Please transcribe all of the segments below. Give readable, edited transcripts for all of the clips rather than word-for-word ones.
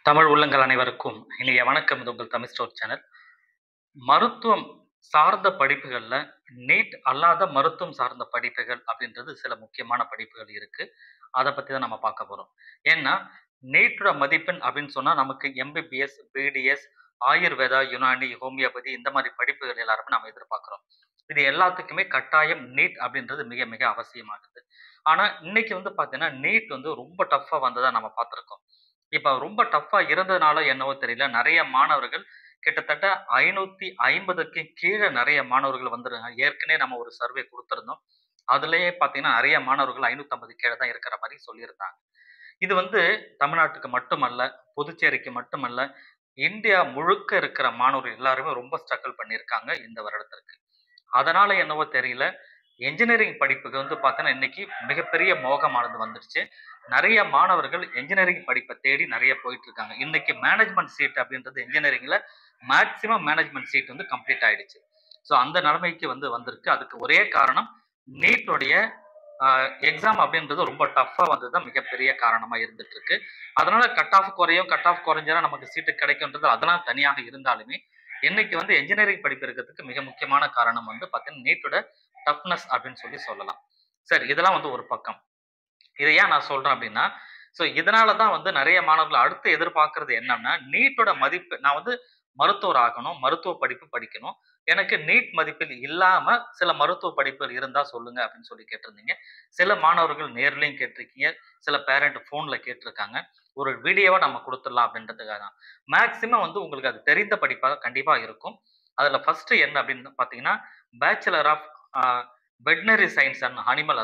தமிழ் உள்ளங்கள் அனைவருக்கும் இனிய வணக்கம். இது உங்கள் தமிழ் ஸ்டோர் சேனல். மருத்துவம் சார்ந்த படிப்புகள்ல நீட் அல்லாத மருத்துவம் சார்ந்த படிப்புகள் அப்படின்றது சில முக்கியமான படிப்புகள் இருக்கு. அத பத்தி தான் நம்ம பார்க்க போறோம். ஏன்னா, நீட்டோட மதிப்பெண் அப்படின்னு சொன்னா நமக்கு MBBS, BDS, Ayurveda, Unani, homeopathy இந்த மாரி படிப்புகள் எல்லாருமே நம்ம எதிர்பார்க்கிறோம். இது எல்லாத்துக்குமே கட்டாயம் நீட் அப்படின்றது மிக மிக அவசியமானது. ஆனா, இன்னைக்கு வந்து பார்த்தீங்கன்னா, நீட் வந்து ரொம்ப டஃப்பா வந்ததா நம்ம பார்த்திருக்கோம். இப்ப ரொம்ப டஃப்பா இருந்ததுனால என்னவோ தெரியல, நெறைய மாணவர்கள் கிட்டத்தட்ட 550க்கு கீழ நெறைய மாணவர்கள் வந்துருங்க. ஏற்கனவே நம்ம ஒரு சர்வே குடுத்திருந்தோம். அதிலேயே பார்த்தீங்கன்னா, நெறைய மாணவர்கள் 550 கீழ தான் இருக்கிற மாரி சொல்லியிருந்தாங்க. இது வந்து தமிழ்நாட்டுக்கு மட்டுமல்ல, புதுச்சேரிக்கு மட்டுமல்ல, இந்தியா முழுக்க இருக்கிற மாணவர்கள் எல்லாருமே ரொம்ப ஸ்ட்ரகிள் பண்ணியிருக்காங்க இந்த வருடத்திற்கு. அதனால என்னவோ தெரியல, என்ஜினியரிங் படிப்புக்கு வந்து பார்த்தீங்கன்னா, இன்னைக்கு மிகப்பெரிய மோகமானது வந்துருச்சு. நெறைய மாணவர்கள் என்ஜினியரிங் படிப்ப தேடி நெறைய போயிட்டு இருக்காங்க. இன்னைக்கு மேனேஜ்மென்ட் சீட் அப்படின்றது என்ஜினியரிங்ல மேக்ஸிமம் மேனேஜ்மென்ட் சீட் வந்து கம்ப்ளீட் ஆயிடுச்சு. ஸோ அந்த நிலைமைக்கு வந்து வந்திருக்கு. அதுக்கு ஒரே காரணம் நீட்டுடைய எக்ஸாம் அப்படின்றது ரொம்ப டஃப்பா வந்தது தான் மிகப்பெரிய காரணமா இருந்துட்டு இருக்கு. அதனால கட் ஆஃப் குறையும், கட் ஆஃப் குறைஞ்சா நமக்கு சீட்டு கிடைக்கும்ன்றது அதெல்லாம் தனியாக இருந்தாலுமே, இன்னைக்கு வந்து என்ஜினியரிங் படிப்பு இருக்கிறதுக்கு மிக முக்கியமான காரணம் வந்து பார்த்தீங்கன்னா, நீட்டோட டஃப்னஸ் அப்படின்னு சொல்லி சொல்லலாம். சரி, இதெல்லாம் வந்து ஒரு பக்கம். இத ஏன் நான் சொல்றேன் அப்படின்னா, ஸோ இதனால தான் வந்து நெறைய மாணவர்கள் அடுத்து எதிர்பார்க்கிறது என்னன்னா, நீட்டோட மதிப்பு நான் வந்து மருத்துவர் ஆகணும், மருத்துவ படிப்பு படிக்கணும். எனக்கு நீட் மதிப்பெண் இல்லாம சில மருத்துவ படிப்புகள் இருந்தா சொல்லுங்க அப்படின்னு சொல்லி கேட்டிருந்தீங்க. சில மாணவர்கள் நேர்லயும் கேட்டிருக்கீங்க. சில பேரண்ட் ஃபோன்ல கேட்டிருக்காங்க. ஒரு வீடியோவா நம்ம குடுத்துடலாம் அப்படின்றதுக்காக தான். மேக்ஸிமம் வந்து உங்களுக்கு அது தெரிந்த படிப்பா கண்டிப்பா இருக்கும். அதுல ஃபர்ஸ்ட் என்ன அப்படின்னு பார்த்தீங்கன்னா, bachelor of uh veterinary science and animal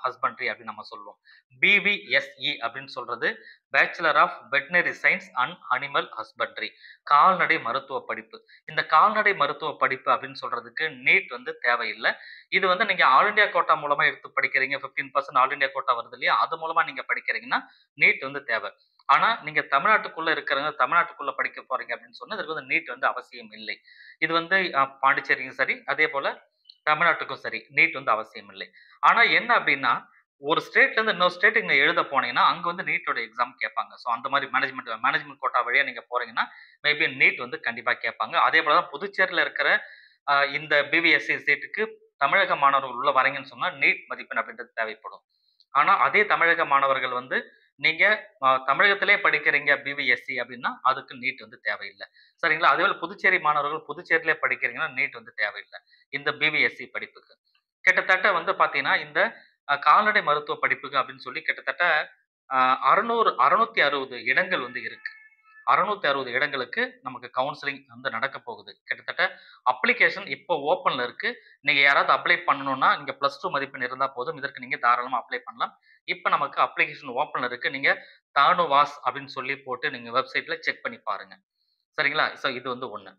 husbandry அப்படின்னு நம்ம சொல்லுவோம். பிவிஎஸ்இ அப்படின்னு சொல்றது bachelor of veterinary science and animal husbandry, கால்நடை மருத்துவ படிப்பு. இந்த கால்நடை மருத்துவ படிப்பு அப்படின்னு சொல்றதுக்கு நீட் வந்து தேவையில்லை. இது வந்து நீங்க ஆல் இந்தியா கோட்டா மூலமா எடுத்து படிக்கிறீங்க. 15% ஆல் இந்தியா கோட்டா வருது இல்லையா, அது மூலமா நீங்க படிக்கிறீங்கன்னா நீட் வந்து தேவை. ஆனா நீங்க தமிழ்நாட்டுக்குள்ள இருக்கிறவங்க தமிழ்நாட்டுக்குள்ள படிக்க போறீங்க அப்படின்னு சொன்னா இதுக்கு வந்து நீட் வந்து அவசியம் இல்லை. இது வந்து பாண்டிச்சேரியும் சரி, அதே போல தமிழ்நாட்டுக்கும் சரி, நீட் வந்து அவசியம் இல்லை. ஆனா என்ன அப்படின்னா, ஒரு ஸ்டேட்ல இருந்து இன்னொரு ஸ்டேட்டுக்கு நீங்க எழுத போனீங்கன்னா, அங்க வந்து நீட்டோட எக்ஸாம் கேட்பாங்க. ஸோ அந்த மாரி மேனேஜ்மென்ட் கோட்டா வழியா நீங்க போறீங்கன்னா, மேபி நீட் வந்து கண்டிப்பா கேட்பாங்க. அதே போல தான் புதுச்சேரியில இருக்கிற இந்த பிவிஎஸ்சி சீட்டுக்கு தமிழக மாணவர்கள் உள்ள வரீங்கன்னு சொன்னா, நீட் மதிப்பெண் அப்படின்றது தேவைப்படும். ஆனா, அதே தமிழக மாணவர்கள் வந்து நீங்க தமிழகத்திலே படிக்கிறீங்க பிவிஎஸ்சி அப்படின்னா, அதுக்கு நீட் வந்து தேவையில்ல. சரிங்களா? அதேபோல புதுச்சேரி மாணவர்கள் புதுச்சேரியிலே படிக்கிறீங்கன்னா, நீட் வந்து தேவையில்ல. இந்த பிவிஎஸ்சி படிப்புக்கு. கிட்டத்தட்ட வந்து பார்த்தீங்கன்னா, இந்த கால்நடை மருத்துவ படிப்புக்கு அப்படின்னு சொல்லி கிட்டத்தட்ட 660 இடங்கள் வந்து இருக்கு. 660 இடங்களுக்கு நமக்கு கவுன்சிலிங் வந்து நடக்க போகுது. கிட்டத்தட்ட அப்ளிகேஷன் இப்போ ஓப்பன்ல இருக்கு. நீங்க யாராவது அப்ளை பண்ணணும்னா, நீங்க +2 மதிப்பெண் இருந்தா போதும். இதற்கு நீங்க தாராளமா அப்ளை பண்ணலாம். இப்ப நமக்கு அப்ளிகேஷன் ஓப்பன்ல இருக்கு. நீங்க தானுவாஸ் அப்படின்னு சொல்லி போட்டு நீங்க வெப்சைட்ல செக் பண்ணி பாருங்க. சரிங்களா? ஸோ இது வந்து 1.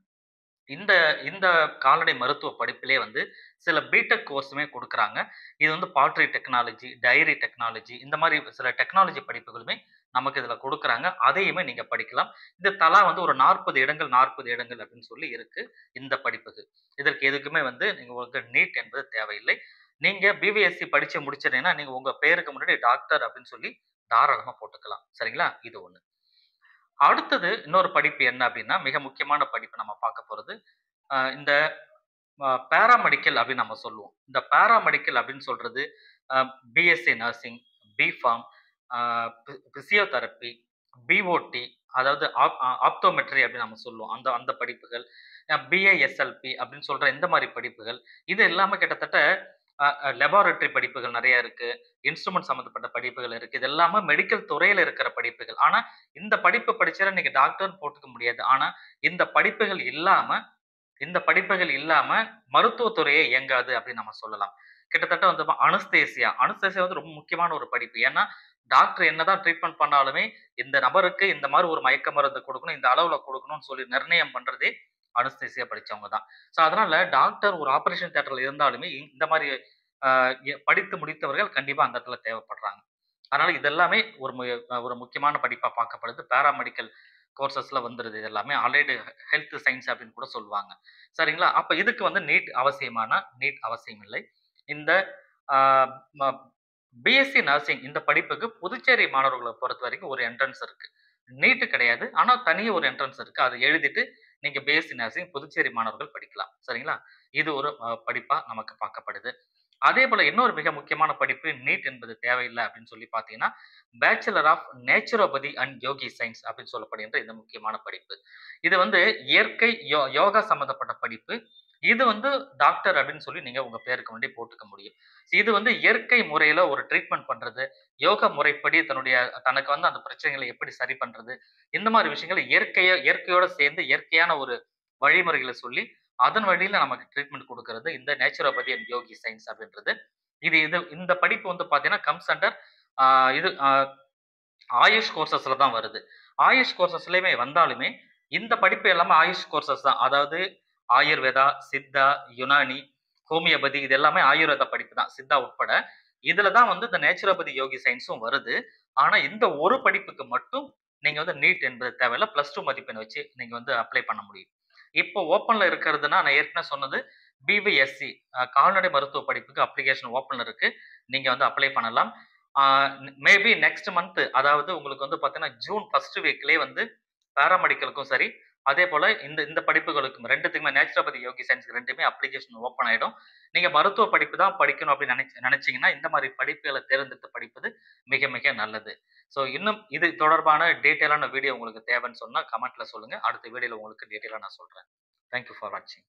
இந்த இந்த கால்நடை மருத்துவ படிப்பிலே வந்து சில பிடெக் கோர்ஸுமே குடுக்குறாங்க. இது வந்து பால்ட்ரி டெக்னாலஜி, டைரி டெக்னாலஜி இந்த மாரி சில டெக்னாலஜி படிப்புகளுமே நமக்கு இதுல குடுக்குறாங்க. அதையுமே நீங்க படிக்கலாம். இது தலா வந்து ஒரு 40 இடங்கள் அப்படின்னு சொல்லி இருக்கு இந்த படிப்புக்கு. இதற்கு எதுக்குமே வந்து நீங்க உங்களுக்கு நீட் என்பது தேவையில்லை. நீங்க பிவிஎஸ்சி படிச்சு முடிச்சிட்டீங்கன்னா, நீங்க உங்க பேருக்கு முன்னாடி டாக்டர் அப்படின்னு சொல்லி தாராளமா போட்டுக்கலாம். சரிங்களா? இது 1. அடுத்தது இன்னொரு படிப்பு என்ன அப்படின்னா, மிக முக்கியமான படிப்பு நம்ம பார்க்க போறது. இந்த பாராமெடிக்கல் அப்படின்னு நம்ம சொல்லுவோம். இந்த பாராமெடிக்கல் அப்படின்னு சொல்றது பிஎஸ்சி நர்சிங், பிஃபார்ம், அ பிசியோதெரபி, பிஓடி அதாவது ஆப்டோமெட்ரி அப்படின்னு நம்ம சொல்லுவோம். அந்த அந்த படிப்புகள், பிஏஎஸ்எல்பி அப்படின்னு சொல்ற இந்த மாரி படிப்புகள், இது எல்லாமே கிட்டத்தட்ட லெபார்டரி படிப்புகள் நெறைய இருக்கு. இன்ஸ்ட்ருமென்ட் சம்மந்தப்பட்ட படிப்புகள் இருக்கு. இது எல்லாமே மெடிக்கல் துறையில இருக்கிற படிப்புகள். ஆனா, இந்த படிப்பு படிச்சா நீங்க டாக்டர்ன்னு போட்டுக்க முடியாது. ஆனா, இந்த படிப்புகள் இல்லாம மருத்துவத் துறையே இயங்காது அப்படின்னு நம்ம சொல்லலாம். கிட்டத்தட்ட வந்து அனஸ்தேசியா அனஸ்தேசியா வந்து ரொம்ப முக்கியமான ஒரு படிப்பு. ஏன்னா, டாக்டர் என்னதான் ட்ரீட்மென்ட் பண்ணாலுமே, இந்த நபருக்கு இந்த மாரி ஒரு மயக்க மருந்து குடுக்கணும், இந்த அளவுல குடுக்கணும்னு சொல்லி நிர்ணயம் பண்றதே அனஸ்தேசியா படிச்சவங்க தான். ஸோ அதனால டாக்டர் ஒரு ஆப்பரேஷன் தியேட்டர்ல இருந்தாலுமே, இந்த மாரி அ படித்து முடித்தவர்கள் கண்டிப்பா அந்த இடத்துல தேவைப்படுறாங்க. அதனால இது எல்லாமே ஒரு முக்கியமான படிப்பா பார்க்கப்படுது. பாராமெடிக்கல் கோர்சஸ்ல வந்துருது இது எல்லாமே. அலைடு ஹெல்த் சயன்ஸ் அப்படின்னு கூட சொல்லுவாங்க. சரிங்களா? அப்ப இதுக்கு வந்து நீட் அவசியமானா, நீட் அவசியம் இல்லை. இந்த ஆ ம பிஎஸ்சி நர்சிங் இந்த படிப்புக்கு புதுச்சேரி மாணவர்கள பொறுத்தவரைக்கும் ஒரு என்ட்ரன்ஸ் இருக்கு. நீட் கிடையாது. ஆனா தனியா ஒரு என்ட்ரன்ஸ் இருக்கு. அத எழுதிட்டு நீங்க பிஎஸ்சி நர்சிங் புதுச்சேரி மாணவர்கள் படிக்கலாம். சரிங்களா? இது ஒரு படிப்பா நமக்கு பார்க்கப்படுது. அதேபோல இன்னொரு மிக முக்கியமான படிப்பு நீட் என்பது தேவையில்ல அப்படின்னு சொல்லி பார்த்தீங்கன்னா, bachelor of naturopathy and yogic science அப்படின்னு சொல்லப்படுகின்ற இந்த முக்கியமான படிப்பு. இது வந்து இயற்கை யோகா சம்மந்தப்பட்ட படிப்பு. இது வந்து டாக்டர் அப்படின்னு சொல்லி நீங்க உங்க பேருக்கு முன்னாடி போட்டுக்க முடியும். இது வந்து இயற்கை முறையில ஒரு ட்ரீட்மெண்ட் பண்றது, யோகா முறைப்படி தனக்கு வந்து அந்த பிரச்சனைகள எப்படி சரி பண்றது, இந்த மாரி விஷயங்கள இயற்கையோட சேர்ந்து இயற்கையான ஒரு வழிமுறைகள சொல்லி, அதன் வழியில நமக்கு ட்ரீட்மெண்ட் குடுக்குறது இந்த நேச்சுரோபதி அண்ட் யோகி சயன்ஸ் அப்படின்றது. இது இது இந்த படிப்பு வந்து பார்த்தீங்கன்னா, கம்ஸ் அண்டர் ஆ இது ஆயுஷ் கோர்சஸ்ல தான் வருது. ஆயுஷ் கோர்சஸ்லயுமே வந்தாலுமே, இந்த படிப்பு எல்லாமே ஆயுஷ் கோர்சஸ் தான். அதாவது ஆயுர்வேதா, சித்தா, யுனானி, ஹோமியோபதி இது எல்லாமே ஆயுர்வேத படிப்பு தான். சித்தா உட்பட. இதுல தான் வந்து இந்த நேச்சுரோபதி யோகி சயன்ஸும் வருது. ஆனா, இந்த ஒரு படிப்புக்கு மட்டும் நீங்க வந்து நீட் என்பது தேவையில்ல. +2 மதிப்பெண் வச்சு நீங்க வந்து அப்ளை பண்ண முடியும். இப்போ ஓப்பன்ல இருக்கிறதுனா, நான் ஏற்கனவே சொன்னது பிவிஎஸ்சி கால்நடை மருத்துவ படிப்புக்கு அப்ளிகேஷன் ஓப்பன்ல இருக்கு. நீங்க வந்து அப்ளை பண்ணலாம். ஆ மேபி நெக்ஸ்ட் மந்த் அதாவது உங்களுக்கு வந்து பார்த்தீங்கன்னா, ஜூன் 1 வீக்லயே வந்து பாராமெடிக்கலுக்கும் சரி, அதேபோல இந்த இந்த படிப்புகளுக்கும் 2த்துக்குமே நேச்சுரோபதி யோகி சயன்ஸ் 2மே அப்ளிகேஷன் ஓப்பன் ஆயிடும். நீங்க மருத்துவ படிப்பு தான் படிக்கணும் அப்படின்னு நினைச்சீங்கன்னா, இந்த மாரி படிப்புகள தேர்ந்தெடுத்து படிப்பது மிக மிக நல்லது. இன்னும் இது தொடர்பான டீட்டெயிலான வீடியோ உங்களுக்கு தேவைன்னு சொன்னா கமெண்ட்ல சொல்லுங்க. அடுத்த வீடியோல உங்களுக்கு டீட்டெயிலா நான் சொல்றேன். தேங்க் யூ ஃபார் வாட்சிங்.